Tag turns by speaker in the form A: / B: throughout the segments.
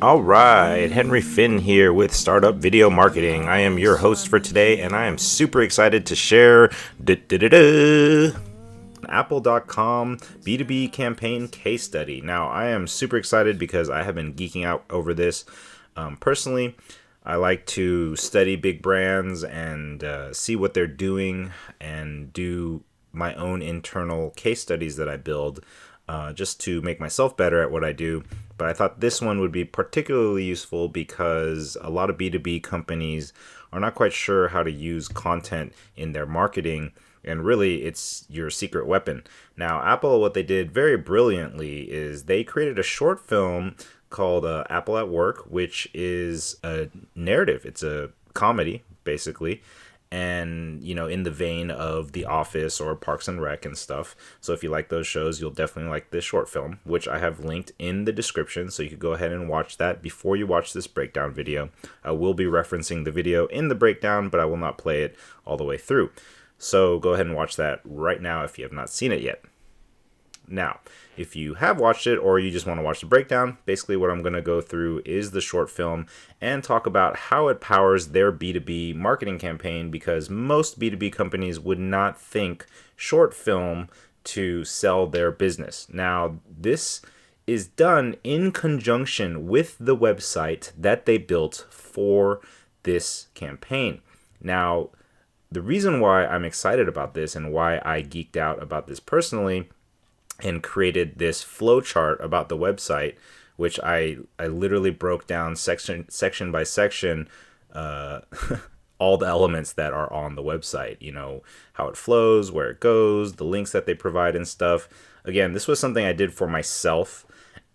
A: All right, Henry Finn here with Startup Video Marketing. I am your host for today, and I am super excited to share Apple.com B2B campaign case study. Now, I am super excited because I have been geeking out over this. Personally, I like to study big brands and see what they're doing and do my own internal case studies that I build just to make myself better at what I do. But I thought this one would be particularly useful because a lot of B2B companies are not quite sure how to use content in their marketing, and really it's your secret weapon. Now, Apple, what they did very brilliantly is they created a short film called Apple at Work, which is a narrative. It's a comedy, basically, and in the vein of The Office or Parks and Rec and stuff. So if you like those shows, you'll definitely like this short film, which I have linked in the description, so you could go ahead and watch that before you watch this breakdown video. I will be referencing the video in the breakdown, but I will not play it all the way through. So go ahead and watch that right now if you have not seen it yet. Now, if you have watched it or you just want to watch the breakdown, basically what I'm going to go through is the short film and talk about how it powers their B2B marketing campaign, because most B2B companies would not think short film to sell their business. Now, this is done in conjunction with the website that they built for this campaign. Now, the reason why I'm excited about this and why I geeked out about this personally and created this flowchart about the website, which I literally broke down section by section, all the elements that are on the website, how it flows, where it goes, the links that they provide and stuff. Again, this was something I did for myself.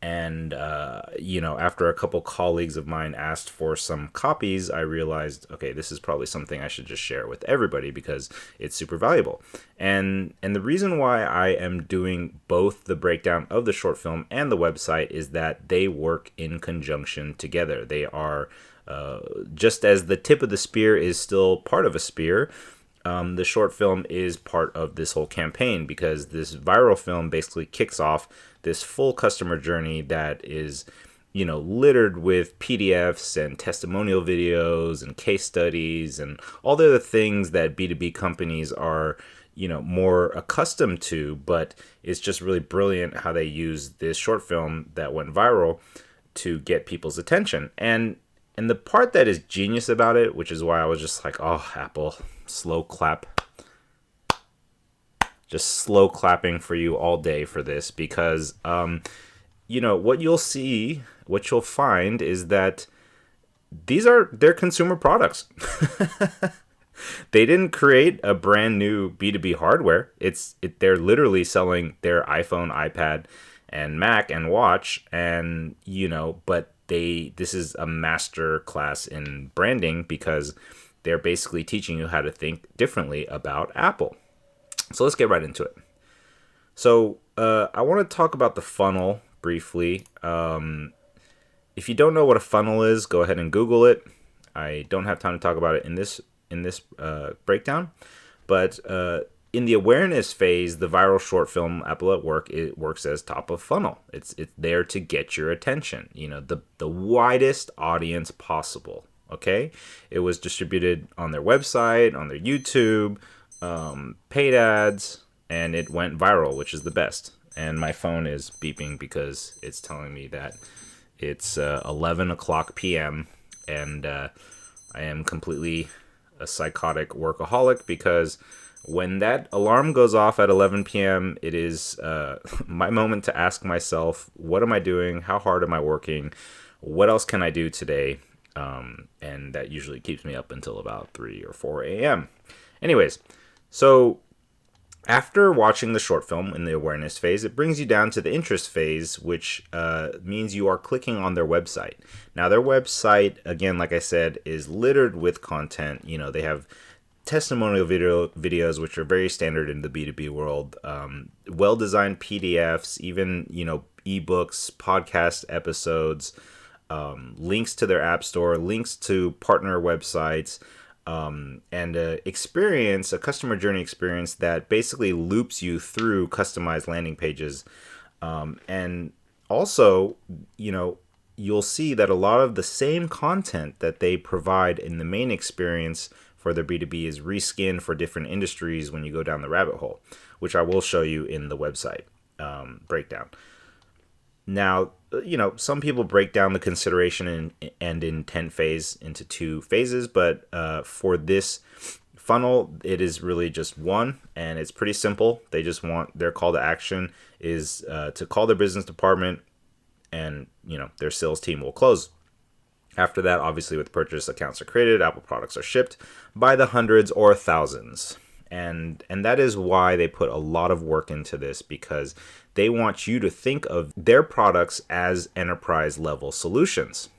A: And, after a couple colleagues of mine asked for some copies, I realized, okay, this is probably something I should just share with everybody because it's super valuable. And the reason why I am doing both the breakdown of the short film and the website is that they work in conjunction together. They are, just as the tip of the spear is still part of a spear, the short film is part of this whole campaign, because this viral film basically kicks off this full customer journey that is, littered with PDFs and testimonial videos and case studies and all the other things that B2B companies are, more accustomed to. But it's just really brilliant how they use this short film that went viral to get people's attention. And the part that is genius about it, which is why I was just like, oh, Apple, slow clap. Just slow clapping for you all day for this, because, what you'll find is that they're consumer products. They didn't create a brand new B2B hardware. They're literally selling their iPhone, iPad, and Mac and watch, and, but this is a master class in branding, because they're basically teaching you how to think differently about Apple. So let's get right into it. So I want to talk about the funnel briefly. If you don't know what a funnel is, go ahead and Google it. I don't have time to talk about it in this breakdown, but in the awareness phase, the viral short film Apple at Work, it works as top of funnel. It's there to get your attention. The widest audience possible. Okay, it was distributed on their website, on their YouTube, paid ads, and it went viral, which is the best. And my phone is beeping because it's telling me that it's 11 o'clock p.m. and I am completely a psychotic workaholic, because when that alarm goes off at 11 p.m., it is my moment to ask myself, what am I doing? How hard am I working? What else can I do today? And that usually keeps me up until about 3 or 4 a.m. Anyways, so after watching the short film in the awareness phase, it brings you down to the interest phase, which means you are clicking on their website. Now, their website, again, like I said, is littered with content. They have testimonial videos, which are very standard in the B2B world, well-designed PDFs, even, ebooks, podcast episodes, links to their app store, links to partner websites, and a customer journey experience that basically loops you through customized landing pages. And also, you'll see that a lot of the same content that they provide in the main experience for their B2B is reskinned for different industries when you go down the rabbit hole, which I will show you in the website breakdown. Now, some people break down the consideration and intent phase into two phases, but for this funnel, it is really just one, and it's pretty simple. They just want their call to action is to call their business department, and their sales team will close. After that, obviously, with purchase, accounts are created, Apple products are shipped by the hundreds or thousands. And that is why they put a lot of work into this, because they want you to think of their products as enterprise level solutions.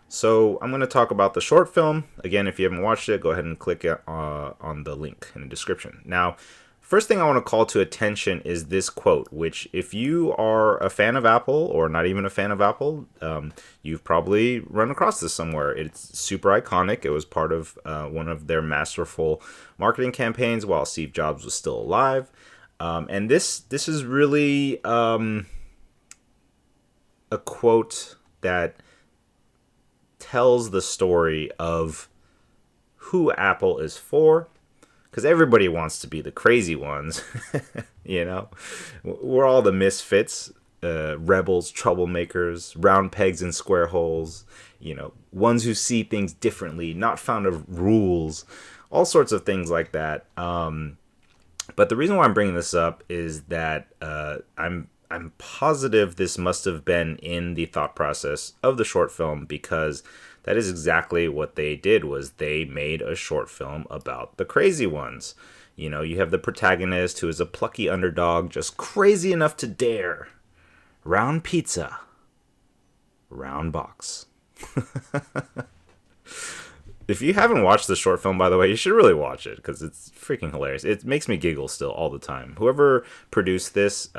A: So I'm going to talk about the short film. Again, if you haven't watched it, go ahead and click on the link in the description. Now, first thing I want to call to attention is this quote, which if you are a fan of Apple or not even a fan of Apple, you've probably run across this somewhere. It's super iconic. It was part of one of their masterful marketing campaigns while Steve Jobs was still alive. And this is really a quote that tells the story of who Apple is for. Because everybody wants to be the crazy ones, We're all the misfits, rebels, troublemakers, round pegs in square holes, ones who see things differently, not found of rules, all sorts of things like that. But the reason why I'm bringing this up is that I'm positive this must have been in the thought process of the short film, because that is exactly what they did. Was they made a short film about the crazy ones. You have the protagonist who is a plucky underdog, just crazy enough to dare. Round pizza, round box. If you haven't watched the short film, by the way, you should really watch it, because it's freaking hilarious. It makes me giggle still all the time. Whoever produced this,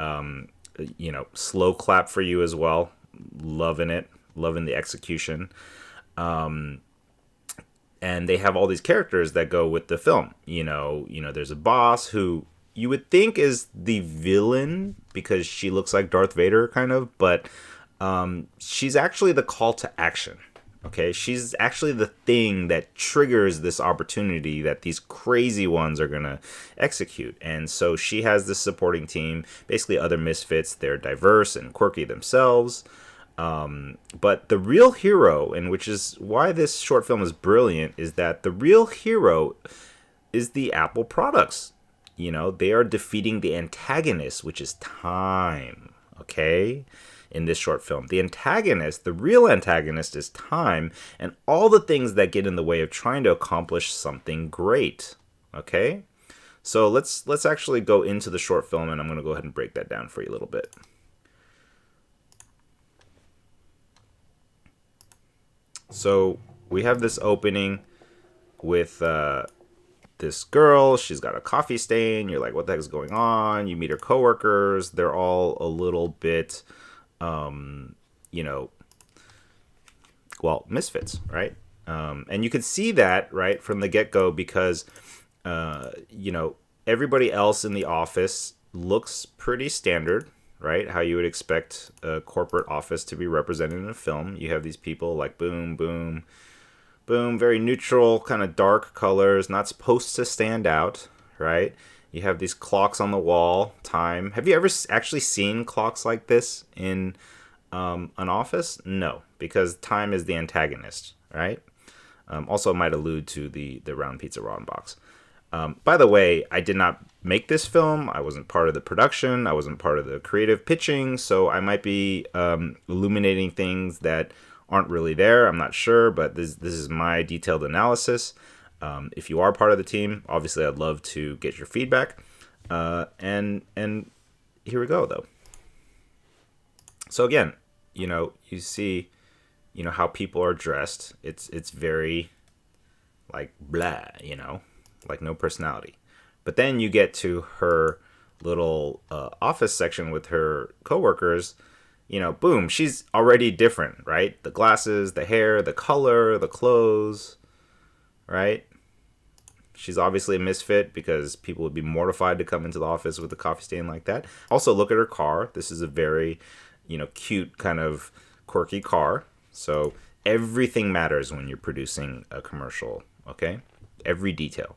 A: slow clap for you as well. Loving it. Loving the execution. And they have all these characters that go with the film. There's a boss who you would think is the villain because she looks like Darth Vader, kind of, but she's actually the call to action. Okay, she's actually the thing that triggers this opportunity that these crazy ones are going to execute. And so she has this supporting team, basically other misfits. They're diverse and quirky themselves. But the real hero, and which is why this short film is brilliant, is that the real hero is the Apple products. They are defeating the antagonist, which is time. Okay? In this short film, the antagonist, the real antagonist, is time and all the things that get in the way of trying to accomplish something great. Okay, so let's actually go into the short film, and I'm going to go ahead and break that down for you a little bit. So we have this opening with this girl. She's got a coffee stain. You're like, what the heck is going on? You meet her coworkers. They're all a little bit misfits, right? And you can see that right from the get-go, because everybody else in the office looks pretty standard, right? How you would expect a corporate office to be represented in a film. You have these people like boom, boom, boom, very neutral, kind of dark colors, not supposed to stand out, right? You have these clocks on the wall, time. Have you ever actually seen clocks like this in an office? No, because time is the antagonist, right? Also, it might allude to the round pizza, round box. By the way, I did not make this film. I wasn't part of the production. I wasn't part of the creative pitching, so I might be illuminating things that aren't really there. I'm not sure, but this is my detailed analysis. If you are part of the team, obviously I'd love to get your feedback. And here we go, though. So again, you see, how people are dressed. It's very like blah, like no personality. But then you get to her little office section with her coworkers. Boom, she's already different, right? The glasses, the hair, the color, the clothes, right? She's obviously a misfit because people would be mortified to come into the office with a coffee stain like that. Also, look at her car. This is a very, cute kind of quirky car. So everything matters when you're producing a commercial, okay? Every detail.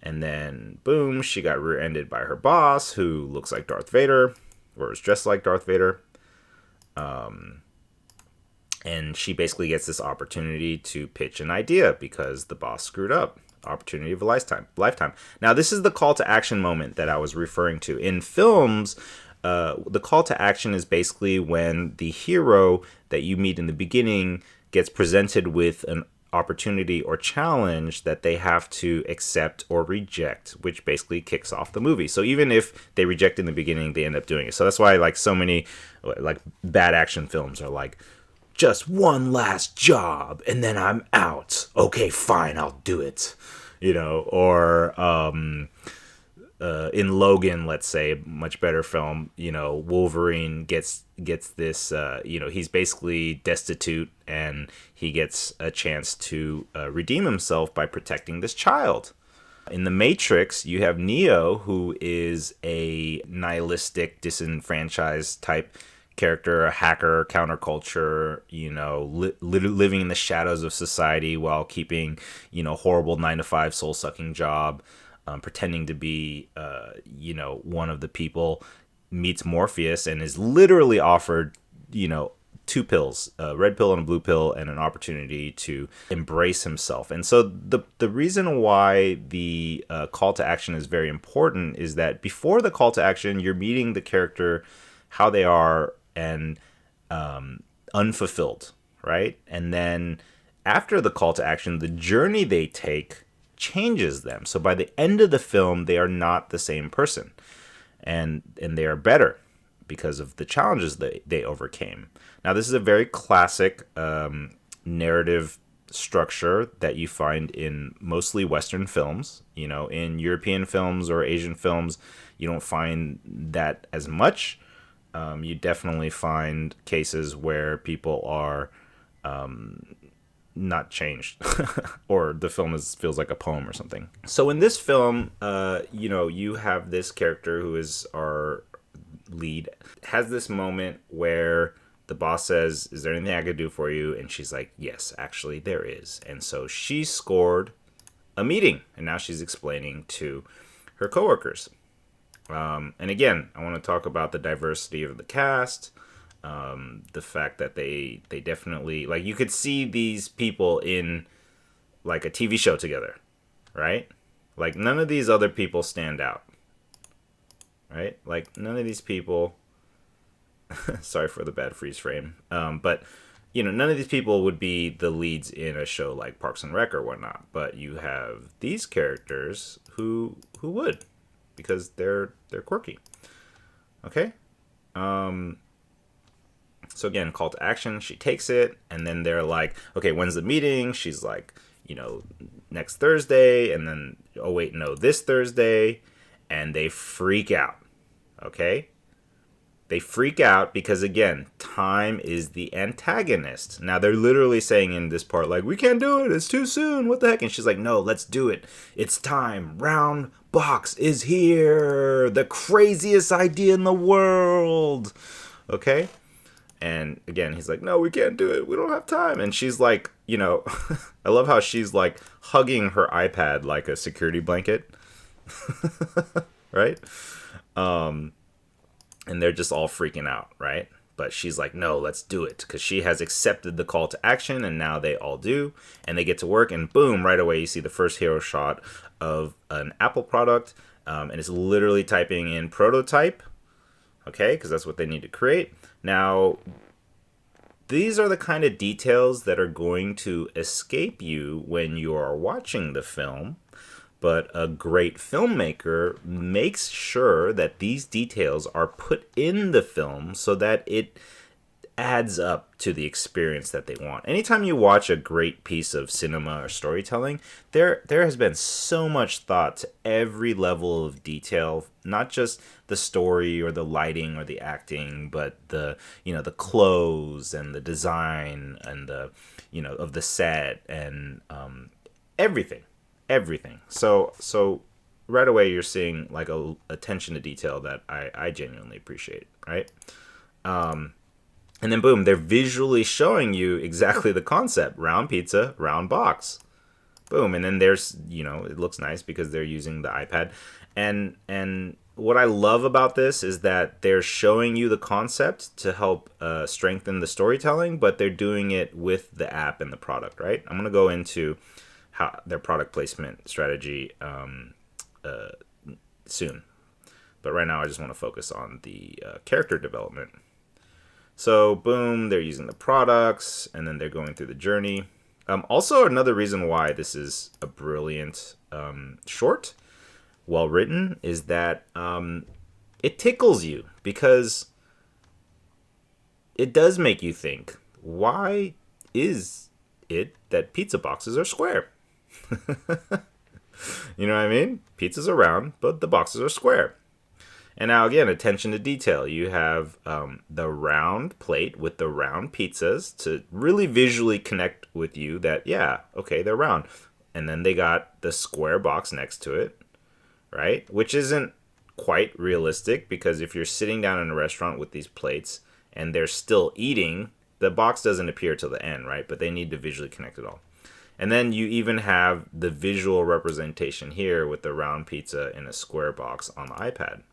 A: And then, boom, she got rear-ended by her boss, who looks like Darth Vader, or is dressed like Darth Vader. And she basically gets this opportunity to pitch an idea because the boss screwed up. Opportunity of a lifetime. Now, this is the call to action moment that I was referring to. In films, the call to action is basically when the hero that you meet in the beginning gets presented with an opportunity or challenge that they have to accept or reject, which basically kicks off the movie. So even if they reject in the beginning, they end up doing it. So that's why like so many like bad action films are like, just one last job and then I'm out. Okay, fine, I'll do it. Or in Logan, let's say, much better film, Wolverine gets this, he's basically destitute and he gets a chance to redeem himself by protecting this child. In The Matrix, you have Neo, who is a nihilistic, disenfranchised type character, a hacker, counterculture, living in the shadows of society while keeping, horrible 9-to-5 soul-sucking job, pretending to be, one of the people, meets Morpheus and is literally offered, 2 pills, a red pill and a blue pill, and an opportunity to embrace himself. And so the reason why the call to action is very important is that before the call to action, you're meeting the character, how they are, and unfulfilled, right? And then after the call to action, the journey they take changes them. So by the end of the film, they are not the same person, and they are better because of the challenges that they overcame. Now, this is a very classic narrative structure that you find in mostly Western films. In European films or Asian films, you don't find that as much. You definitely find cases where people are not changed or the film feels like a poem or something. So in this film, you have this character who is our lead, has this moment where the boss says, "Is there anything I could do for you?" And she's like, "Yes, actually there is." And so she scored a meeting and now she's explaining to her coworkers. And again, I want to talk about the diversity of the cast, the fact that they definitely, like, you could see these people in like a TV show together, right? Like none of these other people stand out, right? Like none of these people, sorry for the bad freeze frame, but none of these people would be the leads in a show like Parks and Rec or whatnot, but you have these characters who would, because they're quirky. Okay? So again, call to action, she takes it, and then they're like, okay, when's the meeting? She's like, next Thursday, and then, oh wait, no, this Thursday, and they freak out. Okay? They freak out because, again, time is the antagonist. Now, they're literally saying in this part, like, we can't do it. It's too soon. What the heck? And she's like, no, let's do it. It's time. Round box is here. The craziest idea in the world. Okay? And, again, he's like, no, we can't do it. We don't have time. And she's like, I love how she's, like, hugging her iPad like a security blanket. Right? And they're just all freaking out, right? But she's like, no, let's do it. Because she has accepted the call to action, and now they all do. And they get to work, and boom, right away you see the first hero shot of an Apple product. And it's literally typing in prototype, okay? Because that's what they need to create. Now, these are the kind of details that are going to escape you when you are watching the film. But a great filmmaker makes sure that these details are put in the film so that it adds up to the experience that they want. Anytime you watch a great piece of cinema or storytelling, there has been so much thought to every level of detail, not just the story or the lighting or the acting, but the clothes and the design and the of the set and everything. So right away you're seeing like a attention to detail that I genuinely appreciate, right? And And then boom, they're visually showing you exactly the concept: round pizza, round box. Boom. And then there's, it looks nice because they're using the iPad. And what I love about this is that they're showing you the concept to help strengthen the storytelling, but they're doing it with the app and the product, right? I'm going to go into how their product placement strategy soon. But right now I just want to focus on the character development. So boom, they're using the products, and then they're going through the journey. Also, another reason why this is a brilliant short, well written, is that it tickles you, because it does make you think, why is it that pizza boxes are square? You know what I mean? Pizzas are round, but the boxes are square. And now again, attention to detail. You have the round plate with the round pizzas to really visually connect with you that, yeah, okay, they're round. And then they got the square box next to it, right? Which isn't quite realistic, because if you're sitting down in a restaurant with these plates and they're still eating, the box doesn't appear till the end, right? But they need to visually connect it all. And then you even have the visual representation here with the round pizza in a square box on the iPad.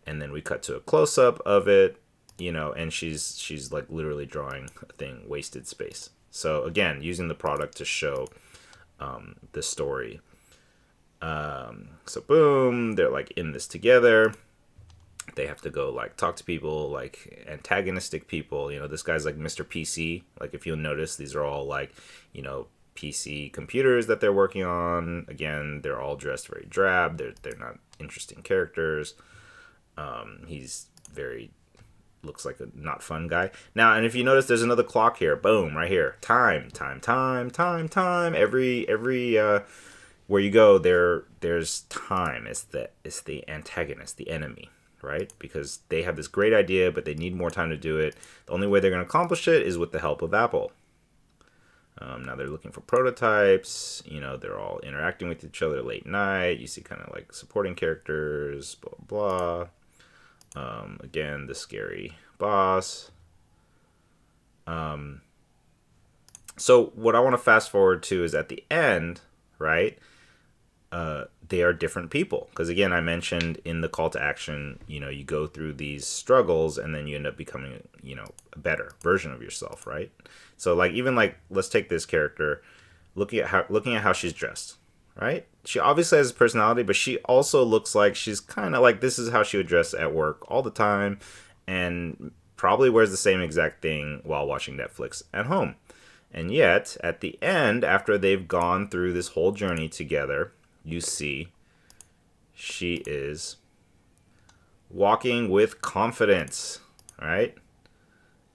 A: And then we cut to a close-up of it, and she's like literally drawing a thing, wasted space. So again, using the product to show the story. So boom, they're like in this together. They have to go like talk to people, like antagonistic people. This guy's like Mr. PC. Like, if you'll notice, these are all like, PC computers that they're working on. Again, they're all dressed very drab. They're not interesting characters. He's looks like a not fun guy. Now, and if you notice, there's another clock here. Boom, right here. Time. Every where you go, there's time. It's the antagonist, the enemy, right? Because they have this great idea, but they need more time to do it. The only way they're going to accomplish it is with the help of Apple. Now they're looking for prototypes. They're all interacting with each other late night. You see kind of like supporting characters, blah, blah. Again, the scary boss. So what I want to fast forward to is at the end, right? They are different people. Because again, I mentioned in the call to action, you go through these struggles and then you end up becoming, a better version of yourself, right? So like, even like, let's take this character, looking at how she's dressed, right? She obviously has a personality, but she also looks like she's kind of like, this is how she would dress at work all the time, and probably wears the same exact thing while watching Netflix at home. And yet, at the end, after they've gone through this whole journey together, you see she is walking with confidence, right?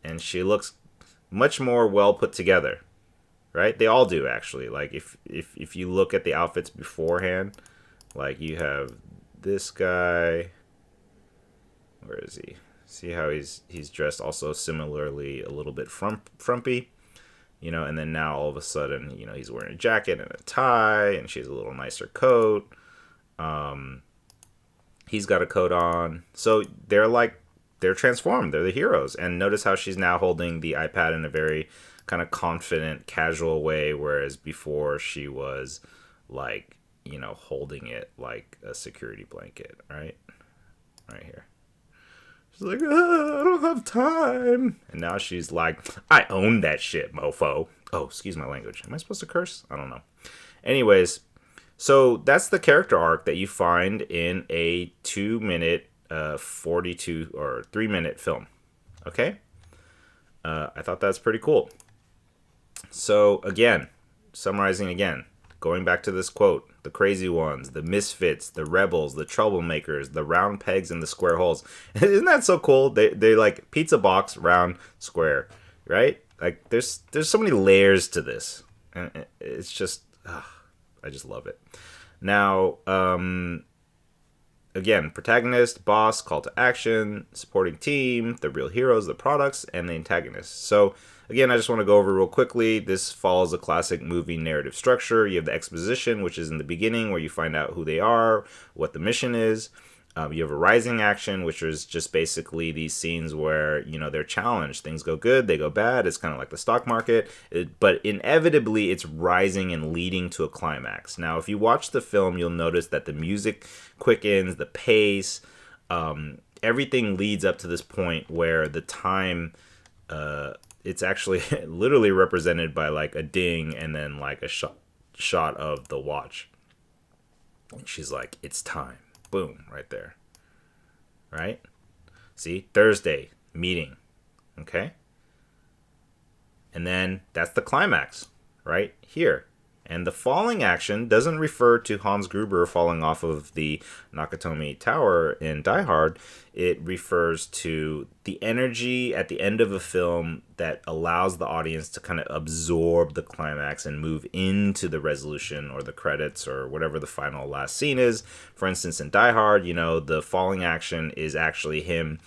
A: And she looks much more well put together, right? They all do, actually. Like, if you look at the outfits beforehand, like, you have this guy. Where is he? See how he's dressed also similarly a little bit frumpy, and then now all of a sudden, he's wearing a jacket and a tie, and she has a little nicer coat. He's got a coat on. So they're transformed. They're the heroes. And notice how she's now holding the iPad in a very kind of confident, casual way, whereas before she was like, holding it like a security blanket, right? Right here. She's like, I don't have time. And now she's like, I own that shit, mofo. Oh, excuse my language. Am I supposed to curse? I don't know. Anyways, so that's the character arc that you find in a 2-minute, 42 or 3-minute film. Okay? I thought that's pretty cool. So again, summarizing again, going back to this quote, the crazy ones, the misfits, the rebels, the troublemakers, the round pegs in the square holes. Isn't that so cool? They like pizza box, round, square, right? Like there's so many layers to this. And it's just, I just love it. Now, again, protagonist, boss, call to action, supporting team, the real heroes, the products, and the antagonists. So again, I just want to go over real quickly. This follows a classic movie narrative structure. You have the exposition, which is in the beginning, where you find out who they are, what the mission is. You have a rising action, which is just basically these scenes where, they're challenged. Things go good, they go bad. It's kind of like the stock market. But inevitably, it's rising and leading to a climax. Now, if you watch the film, you'll notice that the music quickens, the pace, everything leads up to this point where the time, it's actually literally represented by like a ding and then like a shot of the watch. And she's like, it's time. Boom, right there. Right? See? Thursday, meeting. Okay? And then that's the climax, right? Here. And the falling action doesn't refer to Hans Gruber falling off of the Nakatomi Tower in Die Hard. It refers to the energy at the end of a film that allows the audience to kind of absorb the climax and move into the resolution or the credits or whatever the final last scene is. For instance, in Die Hard, the falling action is actually him,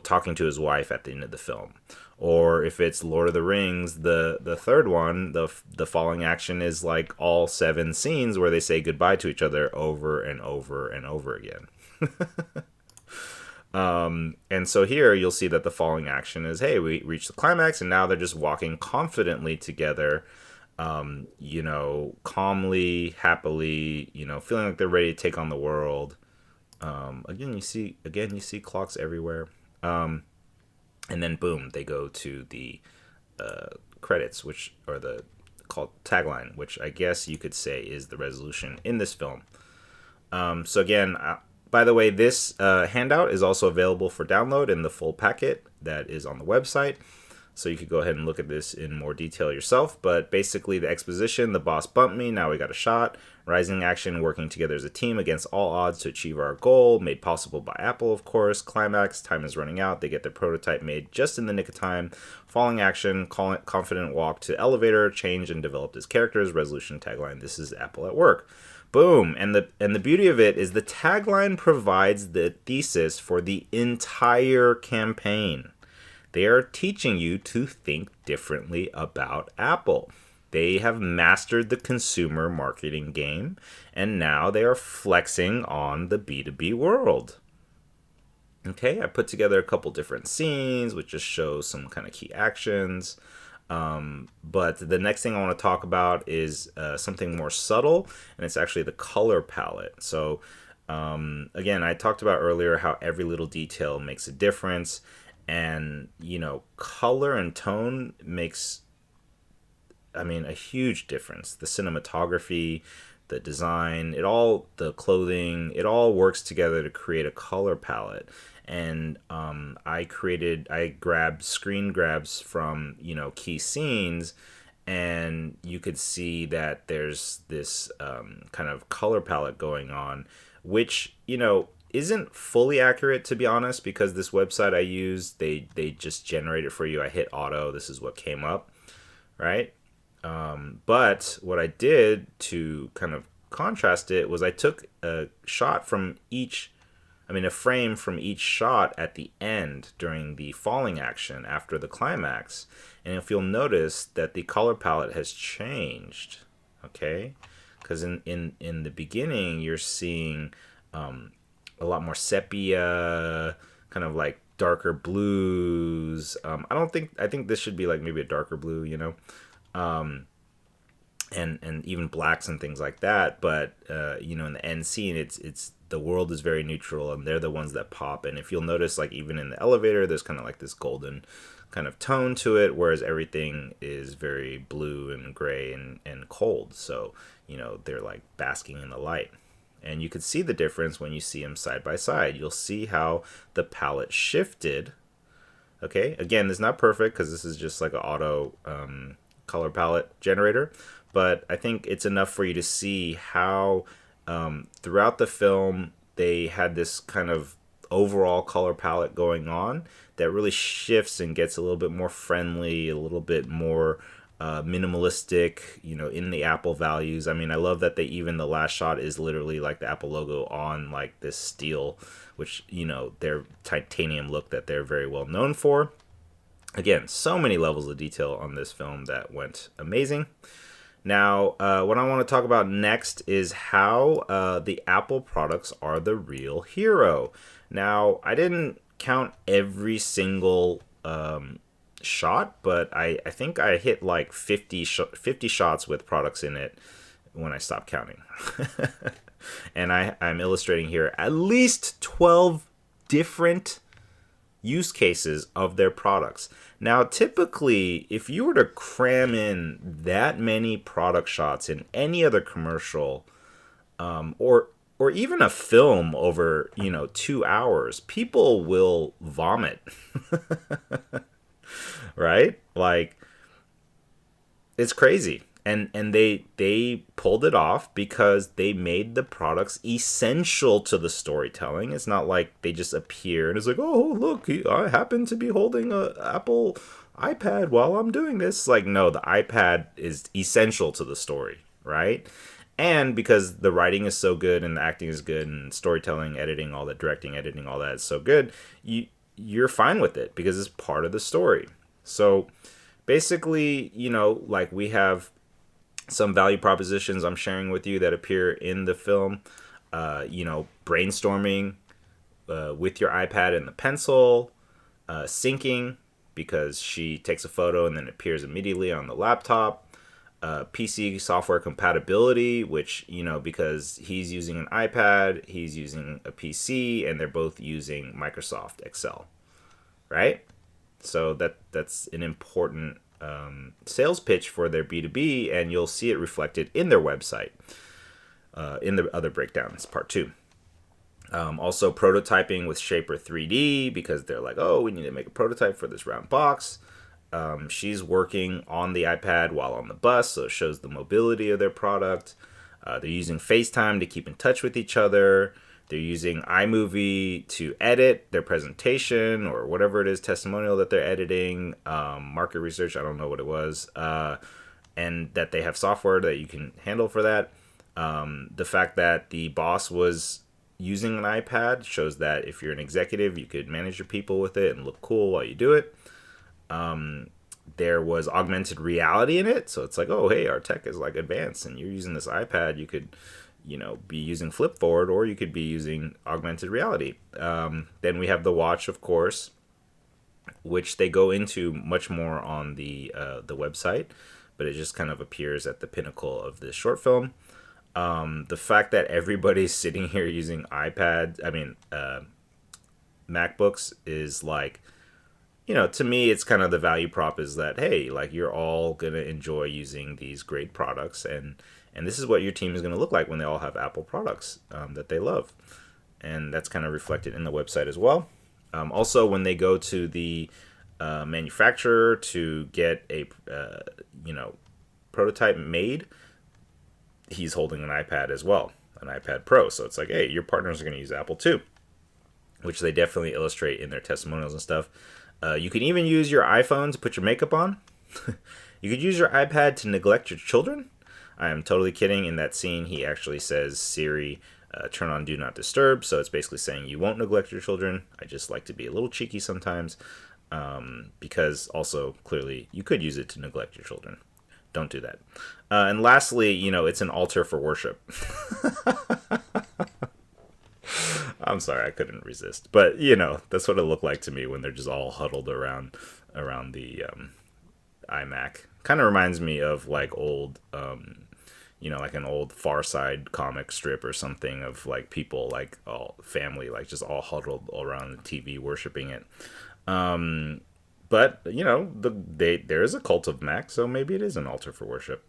A: talking to his wife at the end of the film. Or if it's Lord of the Rings, the third one, the falling action is like all 7 scenes where they say goodbye to each other over and over and over again. And so here you'll see that the falling action is, hey, we reached the climax and now they're just walking confidently together, calmly, happily, feeling like they're ready to take on the world. Again, you see clocks everywhere. And then boom, they go to the credits, which are the called tagline, which I guess you could say is the resolution in this film. So again, by the way, this handout is also available for download in the full packet that is on the website. So you could go ahead and look at this in more detail yourself. But basically the exposition, the boss bumped me, now we got a shot. Rising action, working together as a team against all odds to achieve our goal, made possible by Apple, of course. Climax, time is running out. They get their prototype made just in the nick of time. Falling action, confident walk to elevator, change and developed his characters. Resolution tagline, this is Apple at work. Boom. And the beauty of it is the tagline provides the thesis for the entire campaign. They are teaching you to think differently about Apple. They have mastered the consumer marketing game, and now they are flexing on the B2B world. Okay, I put together a couple different scenes, which just shows some kind of key actions. But the next thing I want to talk about is something more subtle, and it's actually the color palette. So, again, I talked about earlier how every little detail makes a difference. And, color and tone makes, a huge difference. The cinematography, the design, the clothing, it all works together to create a color palette. And I grabbed screen grabs from, key scenes, and you could see that there's this kind of color palette going on, which, isn't fully accurate, to be honest, because this website I used, they just generate it for you. I hit auto. This is what came up, right? But what I did to kind of contrast it was I took a frame from each shot at the end during the falling action after the climax. And if you'll notice that the color palette has changed, okay? Because in the beginning, you're seeing a lot more sepia, kind of like darker blues. I think this should be like maybe a darker blue, and even blacks and things like that. But in the end scene, it's the world is very neutral, and they're the ones that pop. And if you'll notice, like even in the elevator, there's kind of like this golden kind of tone to it, whereas everything is very blue and gray and cold. So they're like basking in the light. And you can see the difference when you see them side by side. You'll see how the palette shifted. Okay, again, this is not perfect because this is just like an auto color palette generator. But I think it's enough for you to see how throughout the film they had this kind of overall color palette going on that really shifts and gets a little bit more friendly, a little bit more minimalistic, in the Apple values. I love that the last shot is literally like the Apple logo on like this steel, which, their titanium look that they're very well known for. Again, so many levels of detail on this film that went amazing. Now, what I want to talk about next is how the Apple products are the real hero. Now, I didn't count every single shot, but I think I hit like 50 shots with products in it when I stopped counting. And I'm illustrating here at least 12 different use cases of their products. Now, typically, if you were to cram in that many product shots in any other commercial, or even a film over 2 hours, people will vomit, right? Like, it's crazy. And they pulled it off because they made the products essential to the storytelling. It's not like they just appear and it's like, oh look, I happen to be holding a Apple iPad while I'm doing this. Like, no, the iPad is essential to the story, right? And because the writing is so good and the acting is good and storytelling, editing, all that, directing, editing, all that is so good, you're fine with it because it's part of the story. So basically, like, we have some value propositions I'm sharing with you that appear in the film. Brainstorming with your iPad and the pencil, syncing because she takes a photo and then it appears immediately on the laptop. PC software compatibility, which, because he's using an iPad, he's using a PC, and they're both using Microsoft Excel, right? So that's an important sales pitch for their B2B, and you'll see it reflected in their website in the other breakdowns, part 2. Also prototyping with Shaper 3D because they're like, oh, we need to make a prototype for this round box. She's working on the iPad while on the bus, so it shows the mobility of their product. They're using FaceTime to keep in touch with each other. They're using iMovie to edit their presentation or whatever it is, testimonial that they're editing, market research, I don't know what it was, and that they have software that you can handle for that. The fact that the boss was using an iPad shows that if you're an executive, you could manage your people with it and look cool while you do it. There was augmented reality in it, so it's like, oh, hey, our tech is like advanced, and you're using this iPad, you could be using flip forward, or you could be using augmented reality. Then we have the watch, of course, which they go into much more on the website, but it just kind of appears at the pinnacle of this short film. The fact that everybody's sitting here using MacBooks is like, to me, it's kind of the value prop is that, hey, like, you're all going to enjoy using these great products, and this is what your team is going to look like when they all have Apple products that they love. And that's kind of reflected in the website as well. Also, when they go to the manufacturer to get a prototype made, he's holding an iPad as well, an iPad Pro. So it's like, hey, your partners are going to use Apple too, which they definitely illustrate in their testimonials and stuff. You can even use your iPhone to put your makeup on. You could use your iPad to neglect your children. I am totally kidding. In that scene, he actually says, Siri, turn on Do Not Disturb. So it's basically saying you won't neglect your children. I just like to be a little cheeky sometimes because also, clearly, you could use it to neglect your children. Don't do that. And lastly, it's an altar for worship. I'm sorry, I couldn't resist. But, that's what it looked like to me when they're just all huddled around the iMac. Kind of reminds me of like old, like an old Far Side comic strip or something of like people, like all family, like just all huddled around the TV worshiping it. But, there is a cult of Mac, so maybe it is an altar for worship.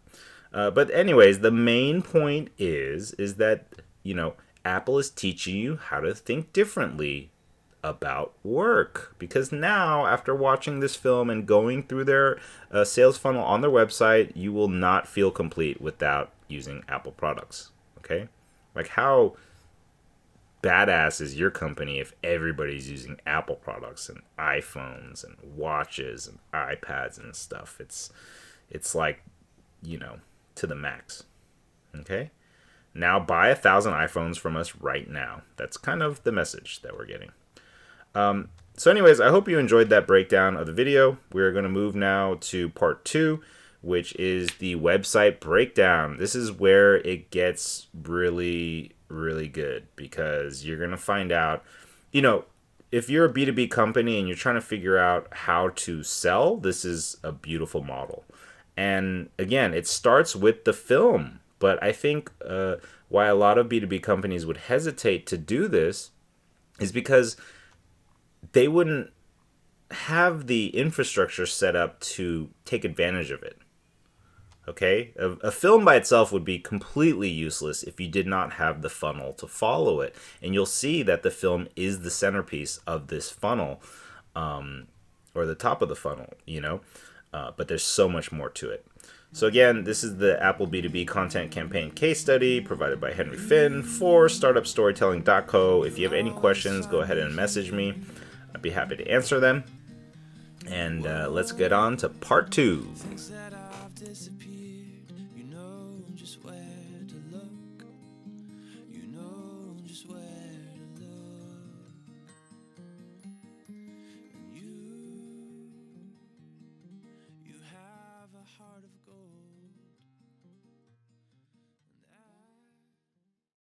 A: But anyways, the main point is that, Apple is teaching you how to think differently about work. Because now, after watching this film and going through their sales funnel on their website, you will not feel complete without using Apple products. Okay? Like, how badass is your company if everybody's using Apple products and iPhones and watches and iPads and stuff? It's like, to the max. Okay? Now buy 1,000 iPhones from us right now. That's kind of the message that we're getting. So anyways, I hope you enjoyed that breakdown of the video. We're going to move now to part 2, which is the website breakdown. This is where it gets really, really good, because you're going to find out, if you're a B2B company and you're trying to figure out how to sell, this is a beautiful model. And again, it starts with the film. But I think why a lot of B2B companies would hesitate to do this is because they wouldn't have the infrastructure set up to take advantage of it. Okay? A film by itself would be completely useless if you did not have the funnel to follow it. And you'll see that the film is the centerpiece of this funnel, or the top of the funnel, but there's so much more to it. So again, this is the Apple B2B content campaign case study provided by Henry Finn for startupstorytelling.co. If you have any questions, go ahead and message me. I'd be happy to answer them. And let's get on to part 2.
B: Heart of gold.